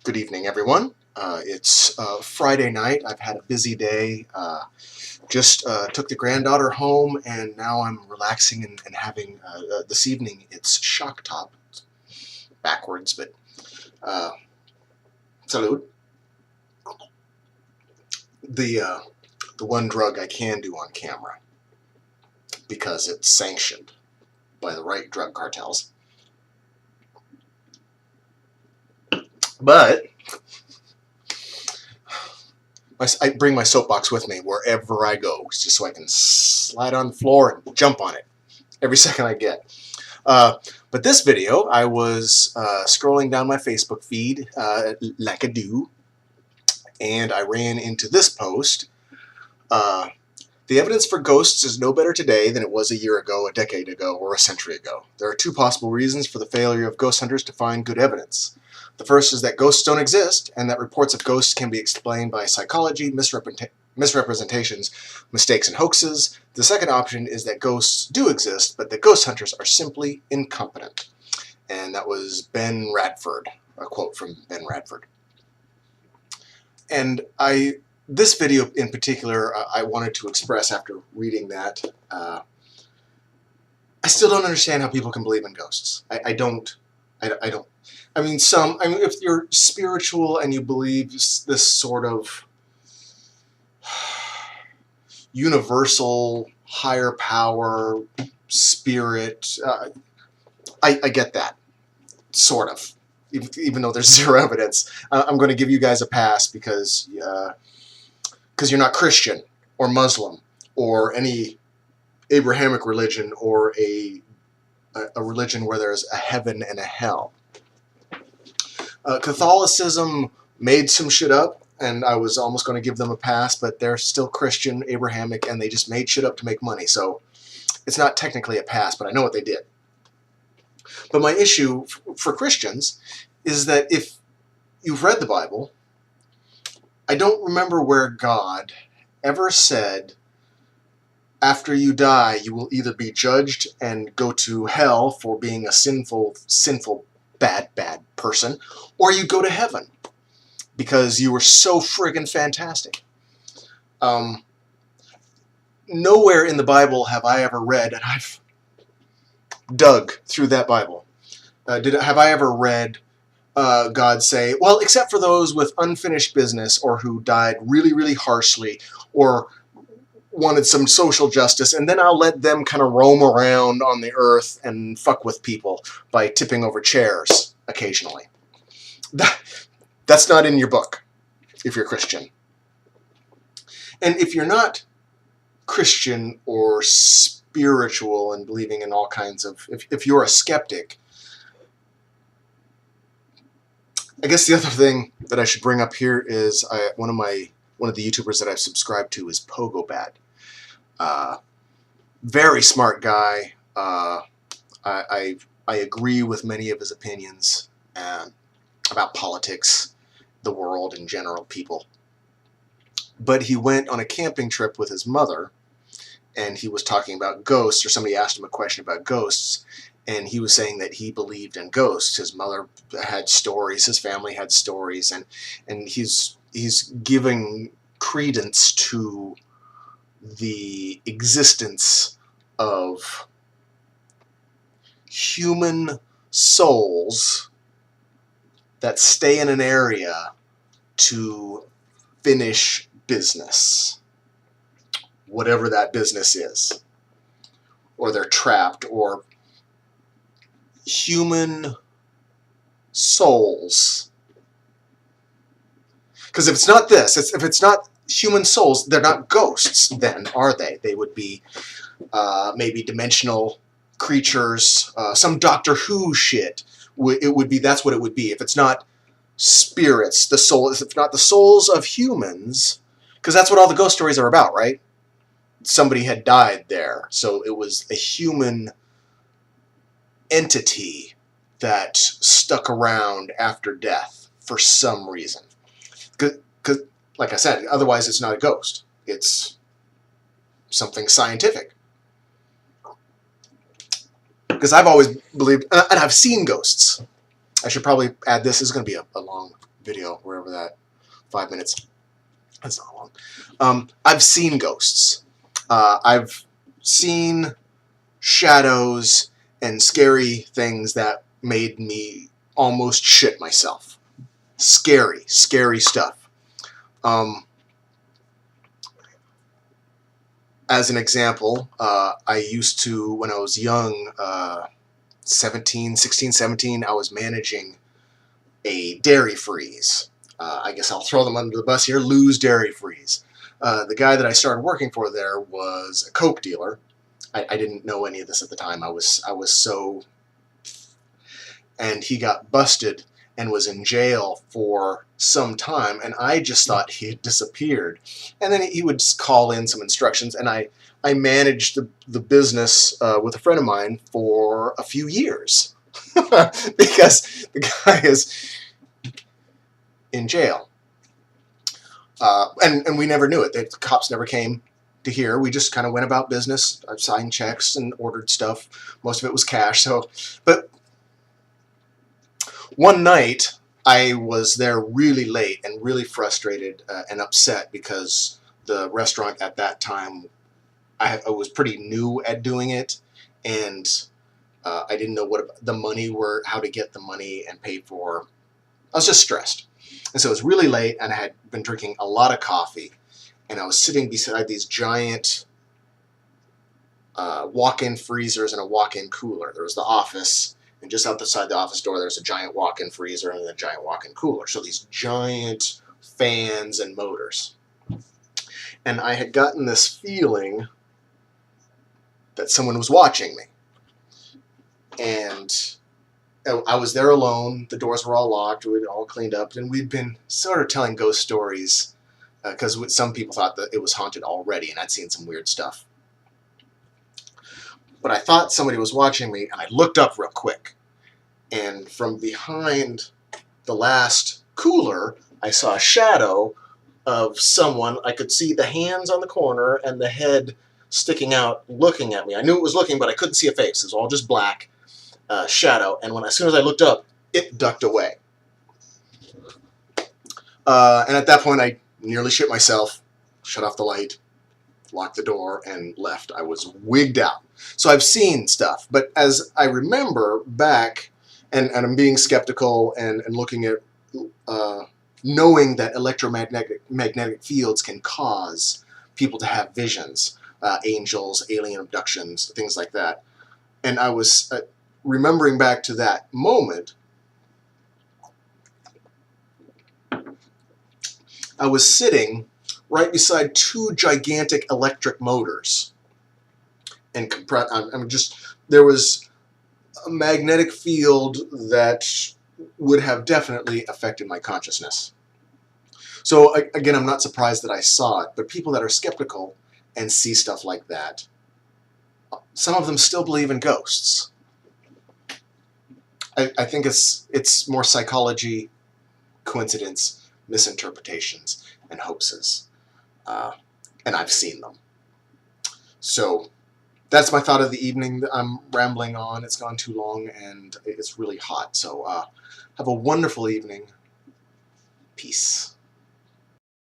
Good evening, everyone. It's Friday night. I've had a busy day. Just took the granddaughter home, and now I'm relaxing and having this evening. It's shock top, backwards, but uh, salute. The one drug I can do on camera because it's sanctioned by the right drug cartels. But I bring my soapbox with me wherever I go, just so I can slide on the floor and jump on it every second I get. But this video, I was scrolling down my Facebook feed like I do, and I ran into this post. The evidence for ghosts is no better today than it was a year ago, a decade ago, or a century ago. There are two possible reasons for the failure of ghost hunters to find good evidence. The first is that ghosts don't exist, and that reports of ghosts can be explained by psychology, misrepresentations, mistakes, and hoaxes. The second option is that ghosts do exist, but that ghost hunters are simply incompetent. And that was Ben Radford, a quote from Ben Radford. And this video in particular, I wanted to express after reading that. I still don't understand how people can believe in ghosts. I don't. I mean, if you're spiritual and you believe this sort of universal higher power spirit, I get that, sort of. Even though there's zero evidence, I'm going to give you guys a pass because you're not Christian or Muslim or any Abrahamic religion or a religion where there's a heaven and a hell. Catholicism made some shit up, and I was almost going to give them a pass, but they're still Christian, Abrahamic, and they just made shit up to make money. So it's not technically a pass, but I know what they did. But my issue for Christians is that if you've read the Bible, I don't remember where God ever said, after you die, you will either be judged and go to hell for being a sinful, bad person, or you go to heaven because you were so friggin' fantastic. Nowhere in the Bible have I ever read, and I've dug through that Bible, have I ever read God say, well, except for those with unfinished business or who died really, really harshly or wanted some social justice, and then I'll let them kind of roam around on the earth and fuck with people by tipping over chairs occasionally. That's not in your book if you're Christian. And if you're not Christian or spiritual and believing in all kinds of, if you're a skeptic, I guess the other thing that I should bring up here is one of the YouTubers that I've subscribed to is Pogobat. Very smart guy. I agree with many of his opinions about politics, the world in general, people. But he went on a camping trip with his mother, and he was talking about ghosts, or somebody asked him a question about ghosts, and he was saying that he believed in ghosts. His mother had stories, his family had stories, and he's giving credence to the existence of human souls that stay in an area to finish business, whatever that business is, or they're trapped, or human souls. Because if it's not this, if it's not human souls, they're not ghosts then, are they? They would be maybe dimensional creatures, some Doctor Who shit. It would be, that's what it would be. If it's not spirits, the soul, if it's not the souls of humans, because that's what all the ghost stories are about, right? Somebody had died there, so it was a human entity that stuck around after death for some reason. Because, like I said, otherwise it's not a ghost. It's something scientific. Because I've always believed, and I've seen ghosts. I should probably add this. This is going to be a long video, wherever that 5 minutes. That's not long. I've seen ghosts. I've seen shadows and scary things that made me almost shit myself. Scary, scary stuff. As an example, I used to, when I was young, 16, 17, I was managing a dairy freeze. I guess I'll throw them under the bus here. Lou's Dairy Freeze. The guy that I started working for there was a Coke dealer. I didn't know any of this at the time. I was so, and he got busted and was in jail for some time, and I just thought he had disappeared. And then he would just call in some instructions, and I managed the business with a friend of mine for a few years because the guy is in jail. And we never knew it. The cops never came to here. We just kind of went about business. I signed checks and ordered stuff. Most of it was cash. But one night I was there really late and really frustrated and upset because the restaurant at that time, I was pretty new at doing it, and I didn't know what the money were, how to get the money and pay for. I was just stressed. And so it was really late, and I had been drinking a lot of coffee, and I was sitting beside these giant walk-in freezers and a walk-in cooler. There was the office, and just outside the office door there's a giant walk-in freezer and a giant walk-in cooler. So these giant fans and motors. And I had gotten this feeling that someone was watching me. And I was there alone. The doors were all locked. We'd all cleaned up, and we'd been sort of telling ghost stories because some people thought that it was haunted already, and I'd seen some weird stuff. But I thought somebody was watching me, and I looked up real quick. And from behind the last cooler, I saw a shadow of someone. I could see the hands on the corner and the head sticking out, looking at me. I knew it was looking, but I couldn't see a face. It was all just black. Shadow, and as soon as I looked up, it ducked away. And at that point, I nearly shit myself, shut off the light, locked the door, and left. I was wigged out. So I've seen stuff, but as I remember back, and I'm being skeptical and looking at, knowing that electromagnetic fields can cause people to have visions, angels, alien abductions, things like that. And I was remembering back to that moment. I was sitting right beside two gigantic electric motors, and there was a magnetic field that would have definitely affected my consciousness. So again, I'm not surprised that I saw it, but people that are skeptical and see stuff like that, some of them still believe in ghosts. I think it's more psychology, coincidence, misinterpretations, and hoaxes. And I've seen them. So that's my thought of the evening. I'm rambling on. It's gone too long, and it's really hot. So have a wonderful evening. Peace.